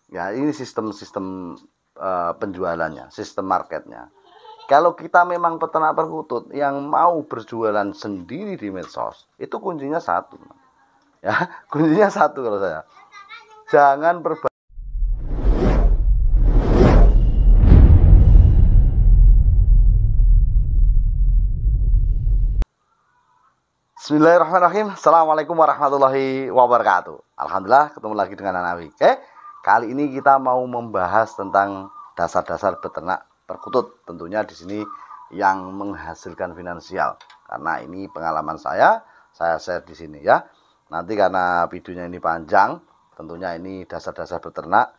Ya, ini sistem-sistem penjualannya, sistem marketnya. Kalau kita memang peternak perkutut yang mau berjualan sendiri di medsos, itu kuncinya satu. Ya, kuncinya satu kalau saya. Jangan Bismillahirrahmanirrahim. Assalamualaikum warahmatullahi wabarakatuh. Alhamdulillah ketemu lagi dengan Anawi. Kali ini kita mau membahas tentang dasar-dasar beternak perkutut. Tentunya di sini yang menghasilkan finansial. Karena ini pengalaman saya share di sini ya. Nanti karena videonya ini panjang, tentunya ini dasar-dasar beternak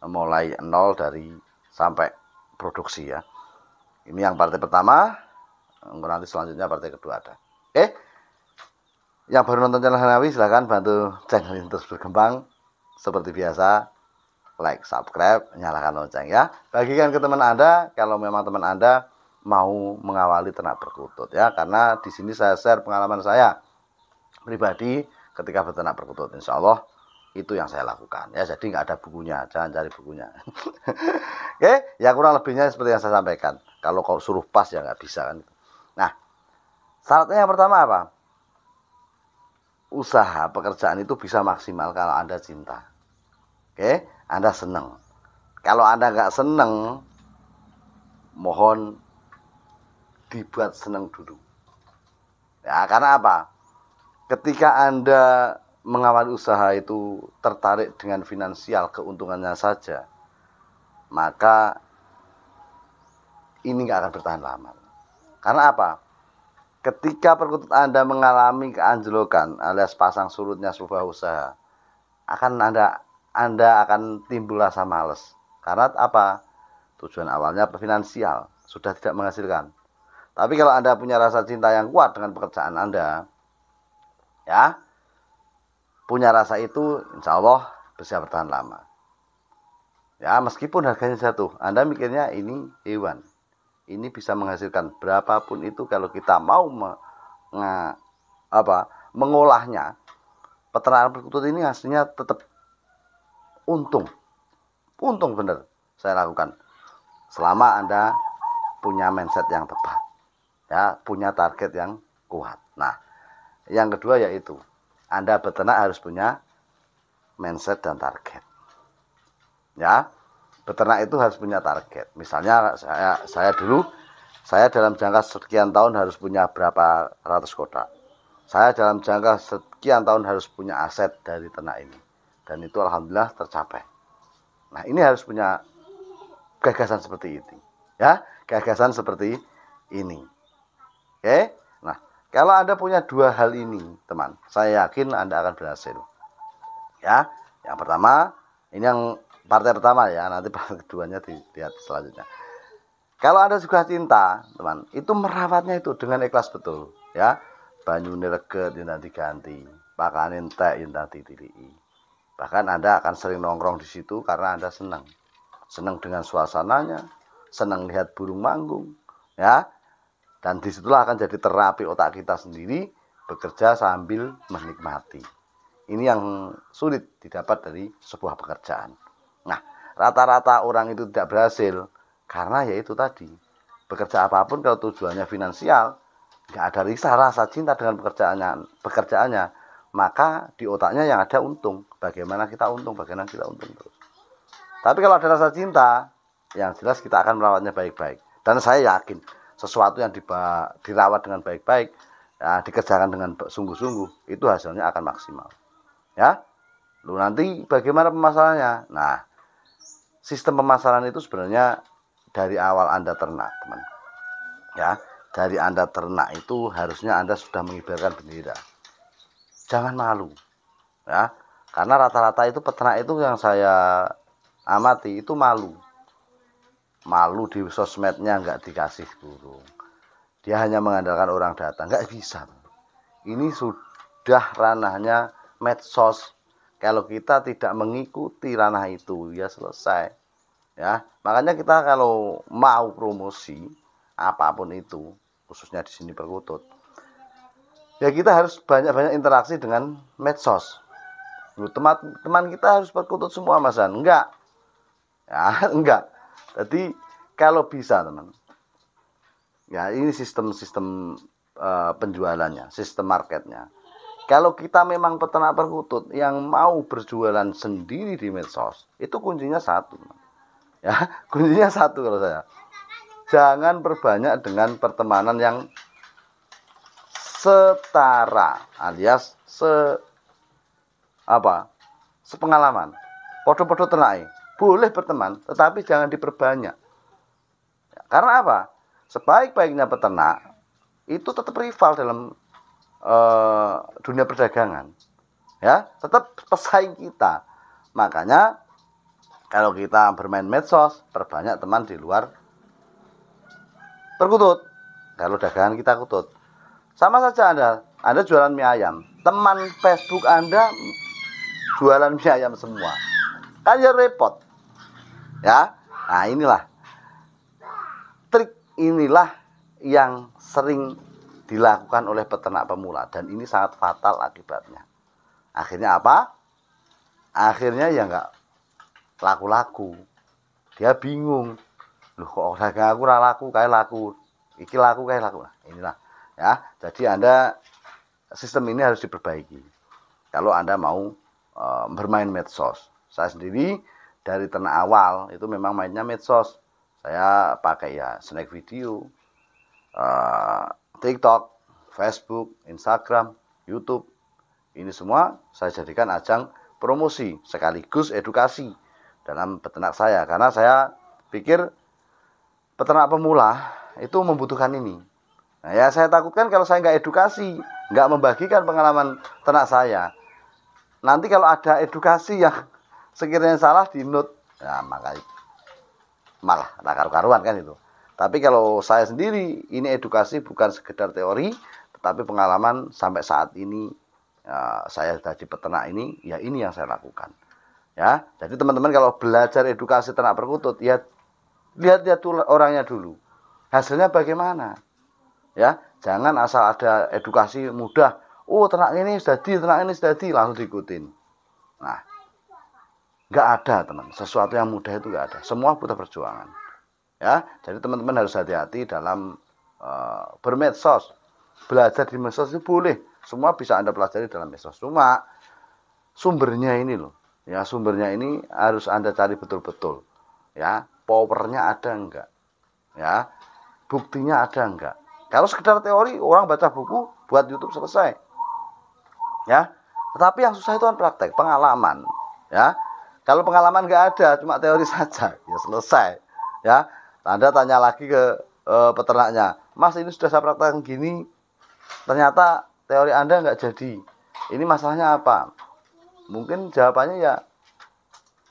mulai nol dari sampai produksi ya. Ini yang partai pertama, nanti selanjutnya partai kedua ada. Yang baru nonton channel Hanawi silahkan bantu channel ini terus berkembang. Seperti biasa, like, subscribe, nyalakan lonceng ya. Bagikan ke teman Anda kalau memang teman Anda mau mengawali ternak perkutut ya. Karena di sini saya share pengalaman saya pribadi ketika beternak perkutut. Insya Allah itu yang saya lakukan ya. Jadi nggak ada bukunya, jangan cari bukunya. Ya kurang lebihnya seperti yang saya sampaikan. Kalau kau suruh pas ya nggak bisa kan. Nah, syaratnya yang pertama apa? Usaha pekerjaan itu bisa maksimal kalau Anda cinta. Anda senang. Kalau Anda nggak senang, mohon dibuat senang dulu. Ya, karena apa? Ketika Anda mengawali usaha itu tertarik dengan finansial keuntungannya saja, maka ini nggak akan bertahan lama. Karena apa? Ketika perkutut Anda mengalami keanjlokan alias pasang surutnya sebuah usaha, Anda akan timbul rasa malas. Karena apa? Tujuan awalnya finansial, sudah tidak menghasilkan. Tapi kalau Anda punya rasa cinta yang kuat dengan pekerjaan Anda, ya, punya rasa itu, insya Allah bisa bertahan lama. Ya, meskipun harganya jatuh, Anda mikirnya ini hewan. Ini bisa menghasilkan berapapun itu kalau kita mau mengolahnya. Peternakan perkutut ini hasilnya tetap untung bener saya lakukan selama Anda punya mindset yang tepat ya, punya target yang kuat. Nah, yang kedua yaitu Anda beternak harus punya mindset dan target ya. Beternak itu harus punya target. Misalnya saya dulu, saya dalam jangka sekian tahun harus punya berapa ratus kotak. Saya dalam jangka sekian tahun harus punya aset dari ternak ini. Dan itu alhamdulillah tercapai. Nah, ini harus punya gagasan seperti ini. Ya, gagasan seperti ini. Nah, kalau Anda punya dua hal ini, teman, saya yakin Anda akan berhasil. Ya, yang pertama, ini yang partai pertama ya, nanti partai keduanya dilihat selanjutnya. Kalau Anda suka cinta, teman, itu merawatnya itu dengan ikhlas betul, ya. Banyu reget yang diganti, pakanin teh yang ditilii. Bahkan Anda akan sering nongkrong di situ karena Anda senang dengan suasananya, senang lihat burung manggung, ya. Dan disitulah akan jadi terapi otak kita sendiri bekerja sambil menikmati. Ini yang sulit didapat dari sebuah pekerjaan. Nah, rata-rata orang itu tidak berhasil karena yaitu tadi, bekerja apapun kalau tujuannya finansial, nggak ada rasa cinta dengan pekerjaannya, maka di otaknya yang ada untung. Bagaimana kita untung terus. Tapi kalau ada rasa cinta, yang jelas kita akan merawatnya baik-baik. Dan saya yakin sesuatu yang dirawat dengan baik-baik, ya, dikerjakan dengan sungguh-sungguh, itu hasilnya akan maksimal. Ya, lu nanti bagaimana pemasarannya? Nah, sistem pemasaran itu sebenarnya dari awal Anda ternak, teman. Ya, dari Anda ternak itu harusnya Anda sudah mengibarkan bendera. Jangan malu, ya, karena rata-rata itu peternak itu yang saya amati itu malu di sosmednya, nggak dikasih burung. Dia hanya mengandalkan orang datang, nggak bisa. Ini sudah ranahnya medsos. Kalau kita tidak mengikuti ranah itu, ya selesai. Ya, makanya kita kalau mau promosi apapun itu, khususnya di sini perkutut, ya kita harus banyak-banyak interaksi dengan medsos. Teman kita harus perkutut semua, Mas. Enggak. Ya, enggak. Jadi kalau bisa teman, ya ini sistem penjualannya, sistem marketnya. Kalau kita memang peternak perkutut yang mau berjualan sendiri di medsos, itu kuncinya satu, ya kuncinya satu kalau saya. Jangan perbanyak dengan pertemanan yang setara alias sepengalaman. Podo-podo ternak boleh berteman, tetapi jangan diperbanyak. Karena apa? Sebaik-baiknya peternak itu tetap rival dalam dunia perdagangan, ya tetap pesaing kita. Makanya kalau kita bermain medsos, perbanyak teman di luar perkutut. Kalau dagangan kita kutut, sama saja Anda jualan mie ayam, teman Facebook Anda jualan mie ayam semua, kan ya repot, ya. Nah inilah trik, inilah yang sering dilakukan oleh peternak pemula, dan ini sangat fatal akibatnya. Akhirnya apa? Akhirnya ya nggak laku-laku. Dia bingung, loh kok dagang aku laku kayak laku, iki laku kayak laku. Nah, inilah ya. Jadi Anda sistem ini harus diperbaiki kalau Anda mau bermain medsos. Saya sendiri dari ternak awal itu memang mainnya medsos. Saya pakai ya snack video, TikTok, Facebook, Instagram, YouTube. Ini semua saya jadikan ajang promosi sekaligus edukasi dalam peternak saya. Karena saya pikir peternak pemula itu membutuhkan ini. Nah, ya saya takutkan kalau saya nggak edukasi, nggak membagikan pengalaman ternak saya, nanti kalau ada edukasi yang sekiranya salah di note, ya maka malah karu-karuan kan itu. Tapi kalau saya sendiri, ini edukasi bukan sekedar teori, tetapi pengalaman sampai saat ini saya jadi peternak ini, ya ini yang saya lakukan. Ya, jadi teman-teman kalau belajar edukasi ternak perkutut, ya lihat-lihat orangnya dulu, hasilnya bagaimana. Ya, jangan asal ada edukasi mudah, oh ternak ini sudah ternak ini sudah langsung diikutin. Nah, nggak ada teman, sesuatu yang mudah itu nggak ada, semua butuh perjuangan. Ya, jadi teman-teman harus hati-hati dalam bermedsos. Belajar di medsos itu boleh, semua bisa Anda pelajari dalam medsos. Cuma sumbernya ini loh, ya sumbernya ini harus Anda cari betul-betul. Ya, powernya ada enggak? Ya, buktinya ada enggak? Kalau sekedar teori, orang baca buku, buat YouTube selesai. Ya, tetapi yang susah itu kan praktek, pengalaman. Ya, kalau pengalaman enggak ada, cuma teori saja, ya selesai. Ya, Anda tanya lagi ke peternaknya, Mas ini sudah saya praktekkan gini, ternyata teori Anda enggak jadi. Ini masalahnya apa? Mungkin jawabannya ya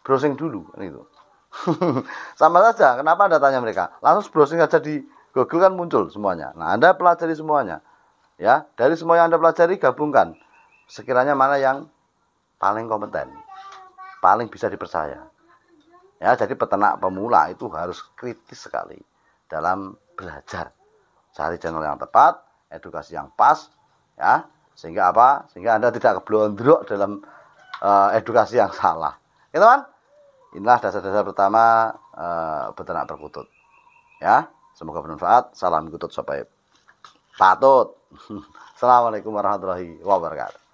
browsing dulu, gitu. Sama saja, kenapa Anda tanya mereka? Langsung browsing aja di Google kan muncul semuanya. Nah, Anda pelajari semuanya. Ya, dari semua yang Anda pelajari gabungkan. Sekiranya mana yang paling kompeten, paling bisa dipercaya. Ya, jadi peternak pemula itu harus kritis sekali dalam belajar. Cari channel yang tepat, edukasi yang pas, ya. Sehingga apa? Sehingga Anda tidak keblondrok dalam edukasi yang salah. Ya, teman? Inilah dasar-dasar pertama peternak perkutut. Ya, semoga bermanfaat. Salam kutut sampai patut. Assalamualaikum warahmatullahi wabarakatuh.